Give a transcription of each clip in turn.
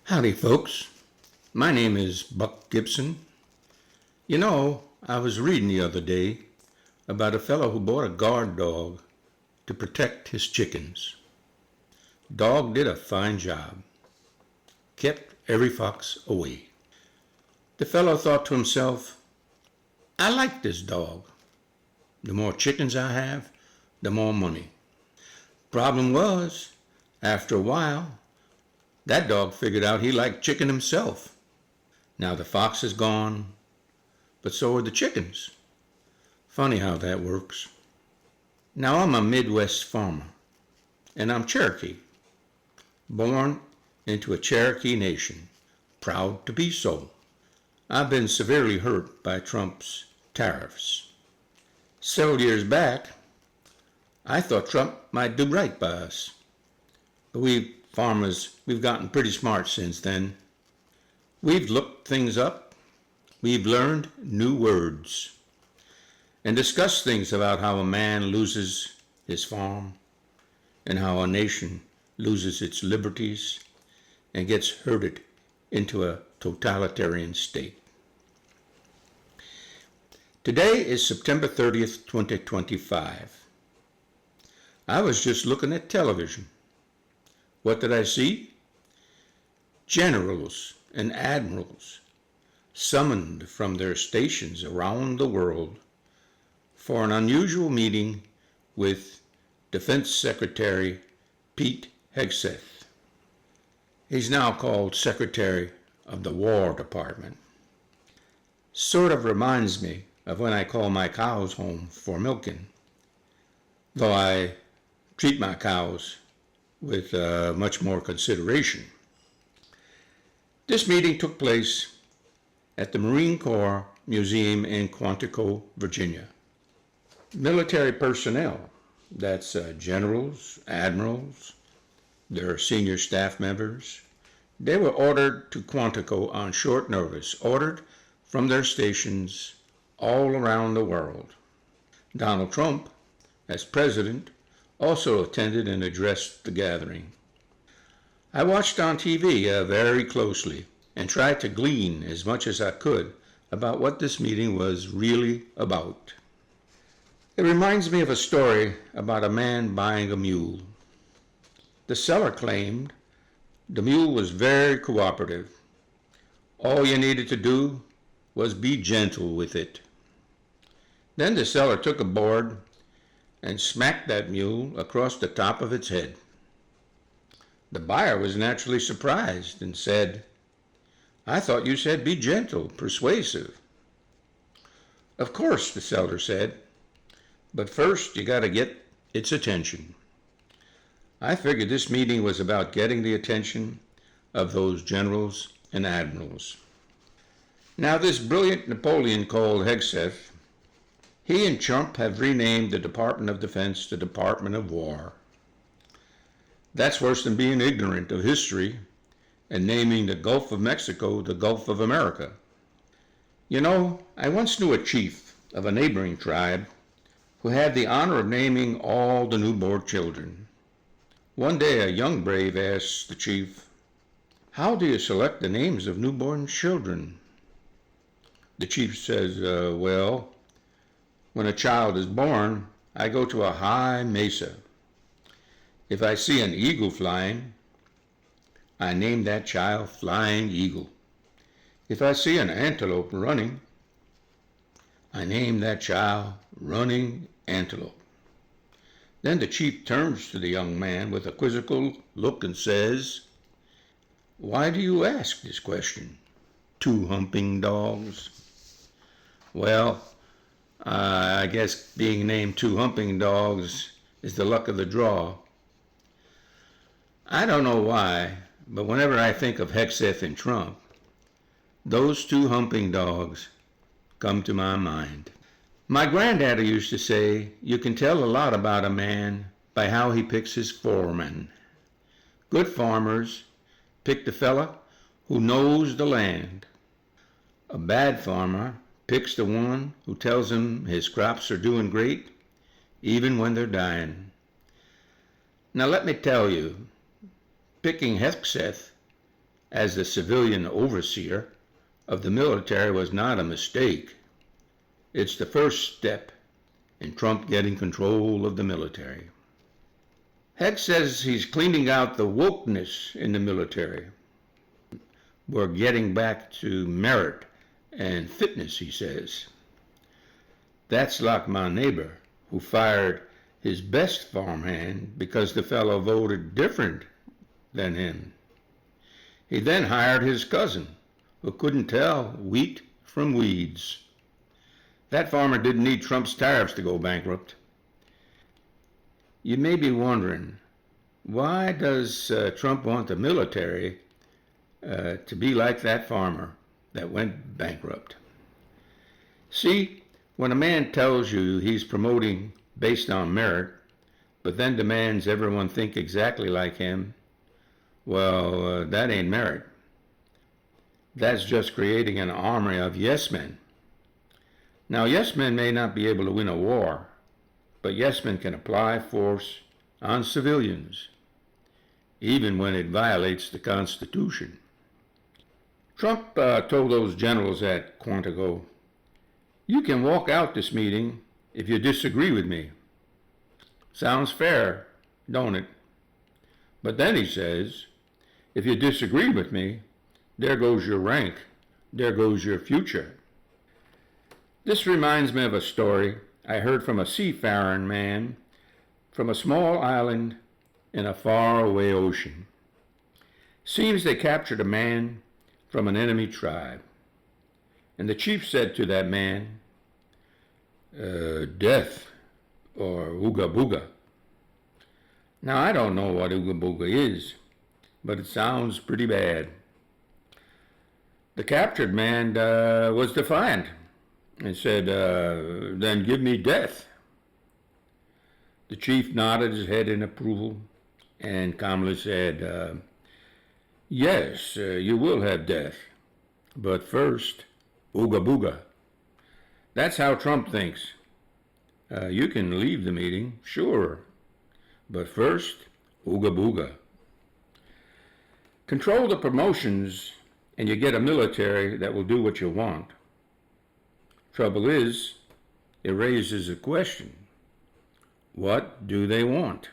Howdy, folks. My name is Buck Gibson. I was reading the other day about a fellow who bought a guard dog to protect his chickens. Dog did a fine job. Kept every fox away. The fellow thought to himself, I like this dog. The more chickens I have, the more money. Problem was, after a while, that dog figured out he liked chicken himself. Now the fox is gone, but so are the chickens. Funny how that works. Now I'm a Midwest farmer, and I'm Cherokee. Born into a Cherokee Nation, proud to be so. I've been severely hurt by Trump's tariffs. Several years back, I thought Trump might do right by us. But we farmers, we've gotten pretty smart since then. We've looked things up, we've learned new words, and discussed things about how a man loses his farm, and how a nation loses its liberties and gets herded into a totalitarian state. Today is September 30th, 2025. I was just looking at television. What did I see? Generals and admirals summoned from their stations around the world for an unusual meeting with Defense Secretary Pete Hegseth. He's now called Secretary of the War Department. Sort of reminds me of when I call my cows home for milking, though I treat my cows with much more consideration. This meeting took place at the Marine Corps Museum in Quantico, Virginia. Military personnel, that's generals, admirals, their senior staff members, they were ordered to Quantico on short notice, ordered from their stations all around the world. Donald Trump, as president, also attended and addressed the gathering. I watched on TV very closely and tried to glean as much as I could about what this meeting was really about. It reminds me of a story about a man buying a mule. The seller claimed the mule was very cooperative. All you needed to do was be gentle with it. Then the seller took a board and smacked that mule across the top of its head. The buyer was naturally surprised and said, I thought you said be gentle, persuasive. Of course, the seller said, but first you got to get its attention. I figured this meeting was about getting the attention of those generals and admirals. Now this brilliant Napoleon called Hegseth, he and Trump have renamed the Department of Defense the Department of War. That's worse than being ignorant of history and naming the Gulf of Mexico the Gulf of America. I once knew a chief of a neighboring tribe who had the honor of naming all the newborn children. One day a young brave asked the chief, how do you select the names of newborn children? The chief says, well, when a child is born, I go to a high mesa. If I see an eagle flying, I name that child Flying Eagle. If I see an antelope running, I name that child Running Antelope. Then the chief turns to the young man with a quizzical look and says, why do you ask this question? 2 humping dogs? Well, I guess being named 2 humping dogs is the luck of the draw. I don't know why, but whenever I think of Hegseth and Trump, those 2 humping dogs come to my mind. My granddaddy used to say, you can tell a lot about a man by how he picks his foreman. Good farmers pick the fella who knows the land. A bad farmer picks the one who tells him his crops are doing great, even when they're dying. Now let me tell you, picking Hegseth as the civilian overseer of the military was not a mistake. It's the first step in Trump getting control of the military. Heck says he's cleaning out the wokeness in the military. We're getting back to merit and fitness, he says. That's like my neighbor who fired his best farmhand because the fellow voted different than him. He then hired his cousin, who couldn't tell wheat from weeds. That farmer didn't need Trump's tariffs to go bankrupt. You may be wondering, why does Trump want the military to be like that farmer that went bankrupt? See, when a man tells you he's promoting based on merit, but then demands everyone think exactly like him, well, that ain't merit. That's just creating an army of yes men. Now, yes men may not be able to win a war, but yes men can apply force on civilians, even when it violates the Constitution. Trump told those generals at Quantico, "You can walk out this meeting if you disagree with me." Sounds fair, don't it? But then he says, if you disagree with me, there goes your rank, there goes your future. This reminds me of a story I heard from a seafaring man from a small island in a faraway ocean. Seems they captured a man from an enemy tribe. And the chief said to that man, death or ooga booga. Now, I don't know what ooga booga is, but it sounds pretty bad. The captured man was defiant and said, then give me death. The chief nodded his head in approval and calmly said, yes, you will have death, but first, ooga booga. That's how Trump thinks. You can leave the meeting, sure, but first, ooga booga. Control the promotions and you get a military that will do what you want. Trouble is, it raises a question. What do they want?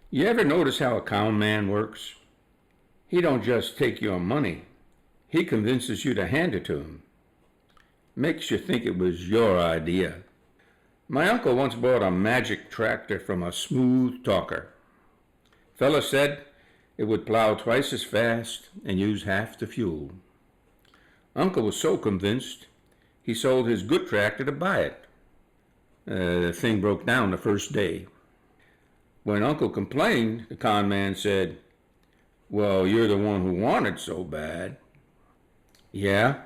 You ever notice how a con man works? He don't just take your money. He convinces you to hand it to him. Makes you think it was your idea. My uncle once bought a magic tractor from a smooth talker. Fella said it would plow twice as fast and use half the fuel. Uncle was so convinced, he sold his good tractor to buy it. The thing broke down the first day. When Uncle complained, the con man said, well, you're the one who wanted so bad. Yeah,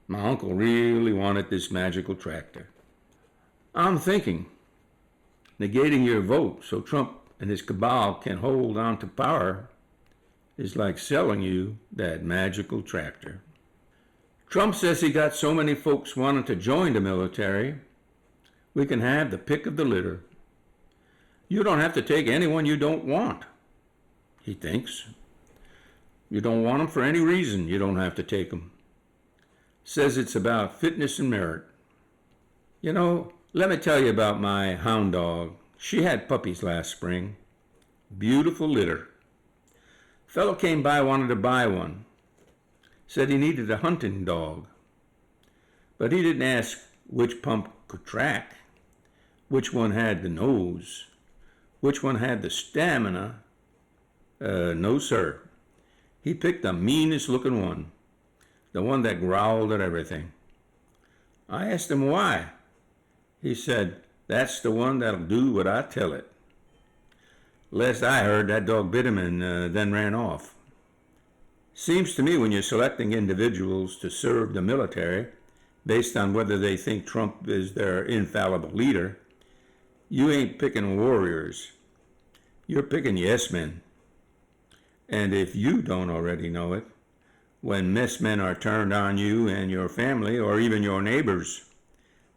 my uncle really wanted this magical tractor. I'm thinking, negating your vote so Trump and his cabal can hold on to power is like selling you that magical tractor. Trump says he got so many folks wanting to join the military, we can have the pick of the litter. You don't have to take anyone you don't want, he thinks. You don't want them for any reason, you don't have to take them. Says it's about fitness and merit. You know, let me tell you about my hound dog. She had puppies last spring. Beautiful litter. Fellow came by, wanted to buy one. Said he needed a hunting dog. But he didn't ask which pump could track, which one had the nose, which one had the stamina. No, sir. He picked the meanest looking one, the one that growled at everything. I asked him why. He said, that's the one that'll do what I tell it. Last I heard, that dog bit him and then ran off. Seems to me when you're selecting individuals to serve the military based on whether they think Trump is their infallible leader, you ain't picking warriors. You're picking yes men. And if you don't already know it, when mess men are turned on you and your family or even your neighbors,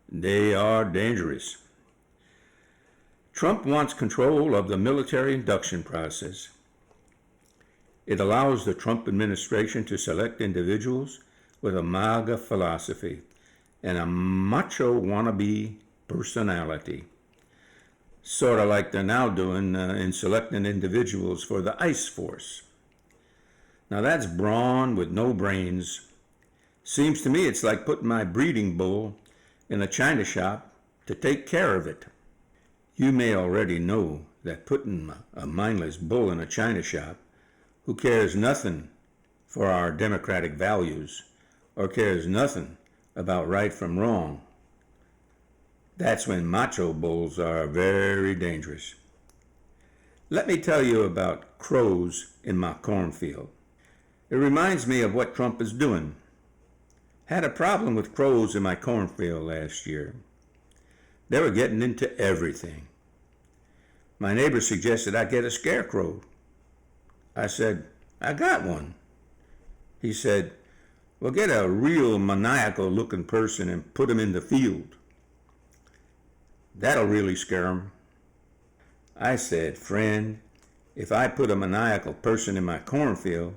they are dangerous. Trump wants control of the military induction process. It allows the Trump administration to select individuals with a MAGA philosophy and a macho wannabe personality, sort of like they're now doing in selecting individuals for the ICE force. Now that's brawn with no brains. Seems to me it's like putting my breeding bull in a china shop to take care of it. You may already know that putting a mindless bull in a china shop who cares nothing for our democratic values or cares nothing about right from wrong, that's when macho bulls are very dangerous. Let me tell you about crows in my cornfield. It reminds me of what Trump is doing. Had a problem with crows in my cornfield last year. They were getting into everything. My neighbor suggested I get a scarecrow. I said, I got one. He said, well, get a real maniacal looking person and put him in the field. That'll really scare him. I said, friend, if I put a maniacal person in my cornfield,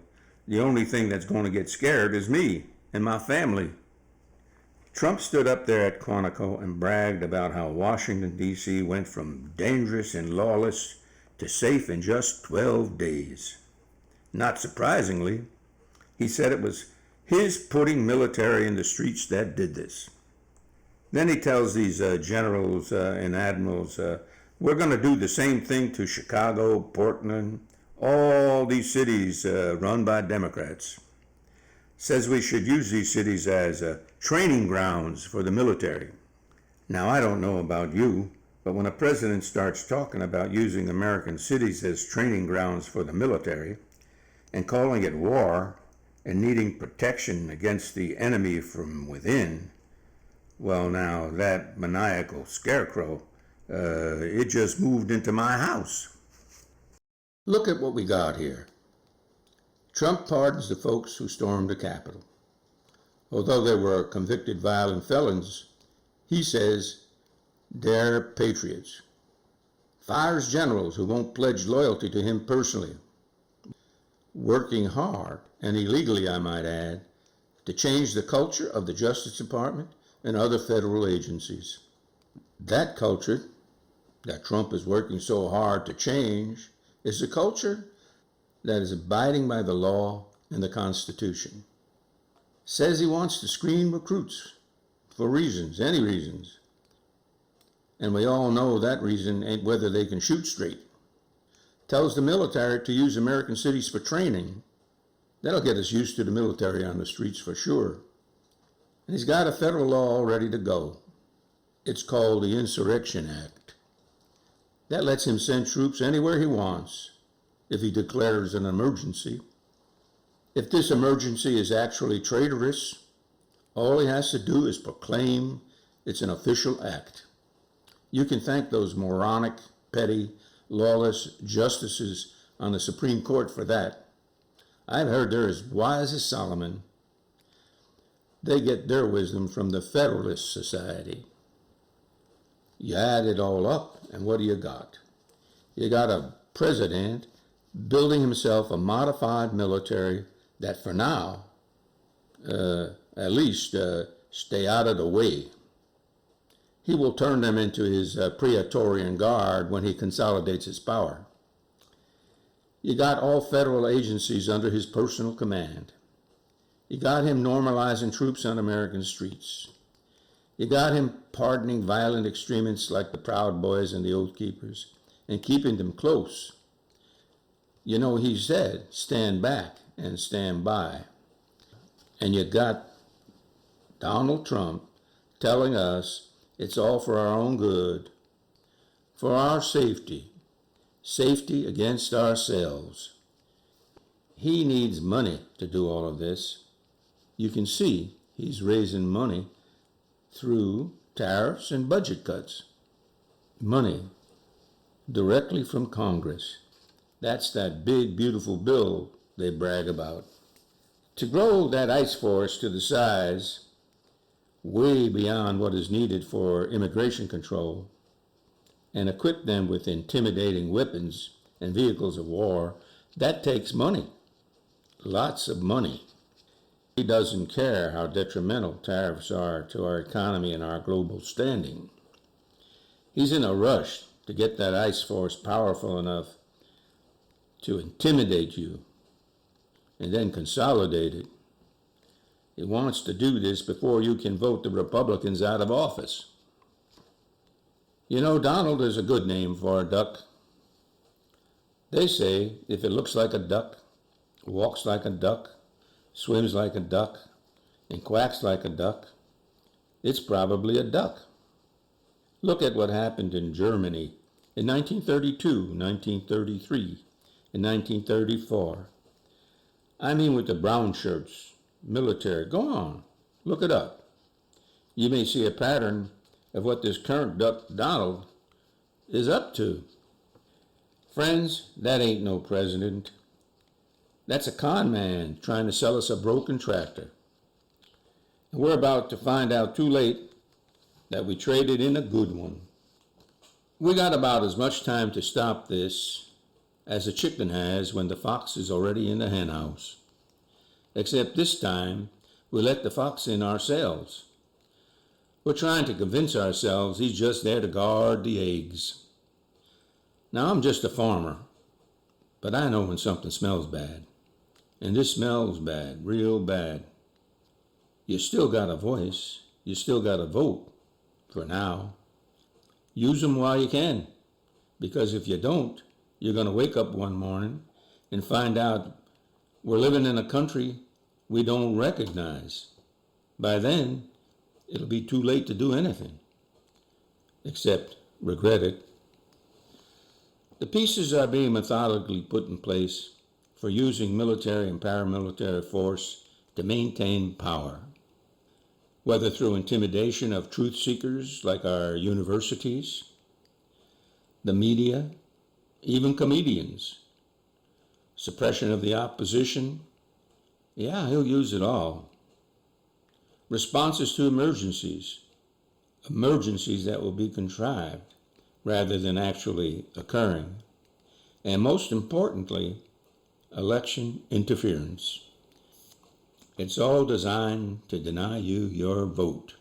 the only thing that's going to get scared is me and my family. Trump stood up there at Quantico and bragged about how Washington, D.C. went from dangerous and lawless to safe in just 12 days. Not surprisingly, he said it was his putting military in the streets that did this. Then he tells these generals and admirals, we're going to do the same thing to Chicago, Portland, all these cities run by Democrats. Says we should use these cities as training grounds for the military. Now, I don't know about you, but when a president starts talking about using American cities as training grounds for the military and calling it war and needing protection against the enemy from within, well, now that maniacal scarecrow, it just moved into my house. Look at what we got here. Trump pardons the folks who stormed the Capitol. Although they were convicted violent felons, he says they're patriots. Fires generals who won't pledge loyalty to him personally. Working hard, and illegally I might add, to change the culture of the Justice Department and other federal agencies. That culture that Trump is working so hard to change is a culture that is abiding by the law and the Constitution. Says he wants to screen recruits for reasons, any reasons. And we all know that reason ain't whether they can shoot straight. Tells the military to use American cities for training. That'll get us used to the military on the streets for sure. And he's got a federal law all ready to go. It's called the Insurrection Act. That lets him send troops anywhere he wants if he declares an emergency. If this emergency is actually traitorous, all he has to do is proclaim it's an official act. You can thank those moronic, petty, lawless justices on the Supreme Court for that. I've heard they're as wise as Solomon. They get their wisdom from the Federalist Society. You add it all up, and what do you got? You got a president building himself a modified military that for now, at least, stay out of the way. He will turn them into his Praetorian Guard when he consolidates his power. You got all federal agencies under his personal command. You got him normalizing troops on American streets. You got him pardoning violent extremists like the Proud Boys and the Oath Keepers and keeping them close. You know, he said, stand back and stand by. And you got Donald Trump telling us it's all for our own good, for our safety, safety against ourselves. He needs money to do all of this. You can see he's raising money through tariffs and budget cuts. Money directly from Congress. That's that big, beautiful bill they brag about. To grow that ICE force to the size way beyond what is needed for immigration control and equip them with intimidating weapons and vehicles of war, that takes money. lots of money. He doesn't care how detrimental tariffs are to our economy and our global standing. He's in a rush to get that ice force powerful enough to intimidate you and then consolidate it. He wants to do this before you can vote the Republicans out of office. You know, Donald is a good name for a duck. They say if it looks like a duck, walks like a duck, swims like a duck, and quacks like a duck, it's probably a duck. Look at what happened in Germany in 1932, 1933, and 1934. I mean with the brown shirts, military. Go on, look it up. You may see a pattern of what this current duck Donald is up to. Friends, that ain't no president. That's a con man trying to sell us a broken tractor. And we're about to find out too late that we traded in a good one. We got about as much time to stop this as a chicken has when the fox is already in the henhouse. Except this time, we let the fox in ourselves. We're trying to convince ourselves he's just there to guard the eggs. Now, I'm just a farmer, but I know when something smells bad. And this smells bad, real bad. You still got a voice. You still got a vote, for now. Use them while you can, because if you don't, you're going to wake up one morning and find out we're living in a country we don't recognize. By then, it'll be too late to do anything, except regret it. The pieces are being methodically put in place for using military and paramilitary force to maintain power, whether through intimidation of truth seekers like our universities, the media, even comedians, suppression of the opposition. Yeah, he'll use it all. Responses to emergencies that will be contrived rather than actually occurring. And most importantly, election interference. It's all designed to deny you your vote.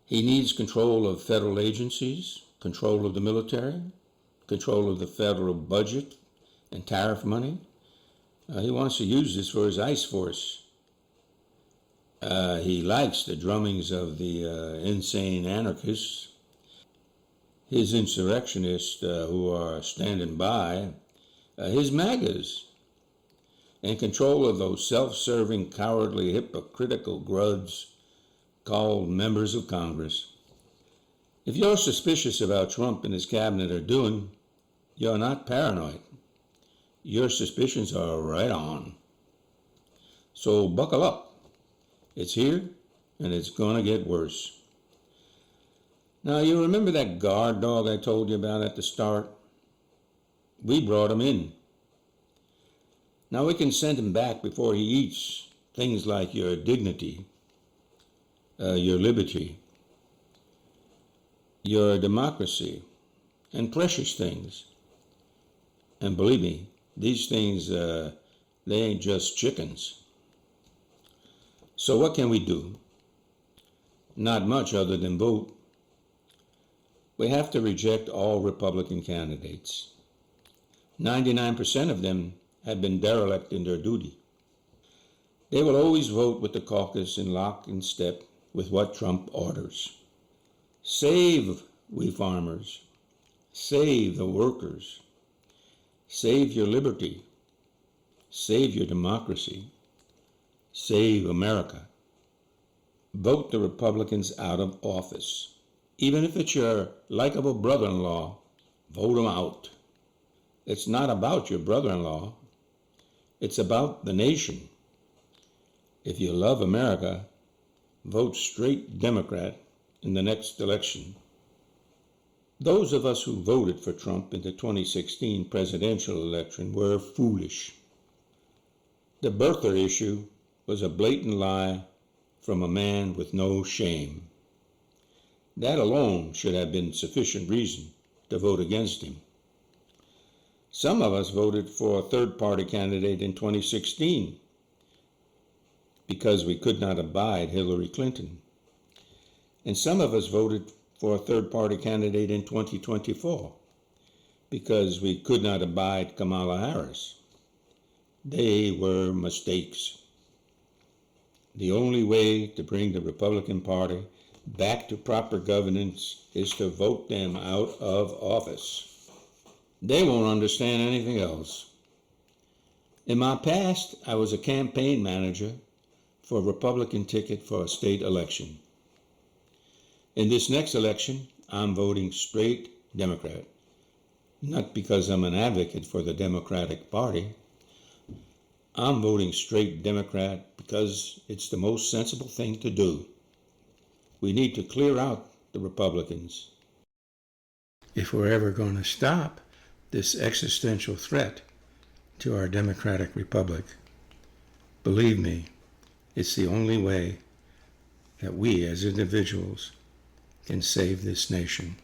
He needs control of federal agencies, control of the military, control of the federal budget and tariff money. He wants to use this for his ice force. He likes the drummings of the insane anarchists, his insurrectionists who are standing by, his MAGAs, and control of those self-serving, cowardly, hypocritical grubs called members of Congress. If you're suspicious of how Trump and his cabinet are doing, you're not paranoid. Your suspicions are right on. So buckle up. It's here, and it's going to get worse. Now, you remember that guard dog I told you about at the start? We brought him in. Now we can send him back before he eats things like your dignity, your liberty, your democracy, and precious things. And believe me, these things, they ain't just chickens. So what can we do? Not much other than vote. We have to reject all Republican candidates. 99% of them have been derelict in their duty. They will always vote with the caucus in lock and step with what Trump orders. Save, we farmers. Save the workers. Save your liberty. Save your democracy. Save America. Vote the Republicans out of office. Even if it's your likable brother-in-law, vote him out. It's not about your brother-in-law. It's about the nation. If you love America, vote straight Democrat in the next election. Those of us who voted for Trump in the 2016 presidential election were foolish. The birther issue was a blatant lie from a man with no shame. That alone should have been sufficient reason to vote against him. Some of us voted for a third-party candidate in 2016 because we could not abide Hillary Clinton. And some of us voted for a third-party candidate in 2024 because we could not abide Kamala Harris. They were mistakes. The only way to bring the Republican Party back to proper governance is to vote them out of office. They won't understand anything else. In my past, I was a campaign manager for a Republican ticket for a state election. In this next election, I'm voting straight Democrat. Not because I'm an advocate for the Democratic Party. I'm voting straight Democrat because it's the most sensible thing to do. We need to clear out the Republicans. If we're ever going to stop this existential threat to our democratic republic, believe me, it's the only way that we as individuals can save this nation.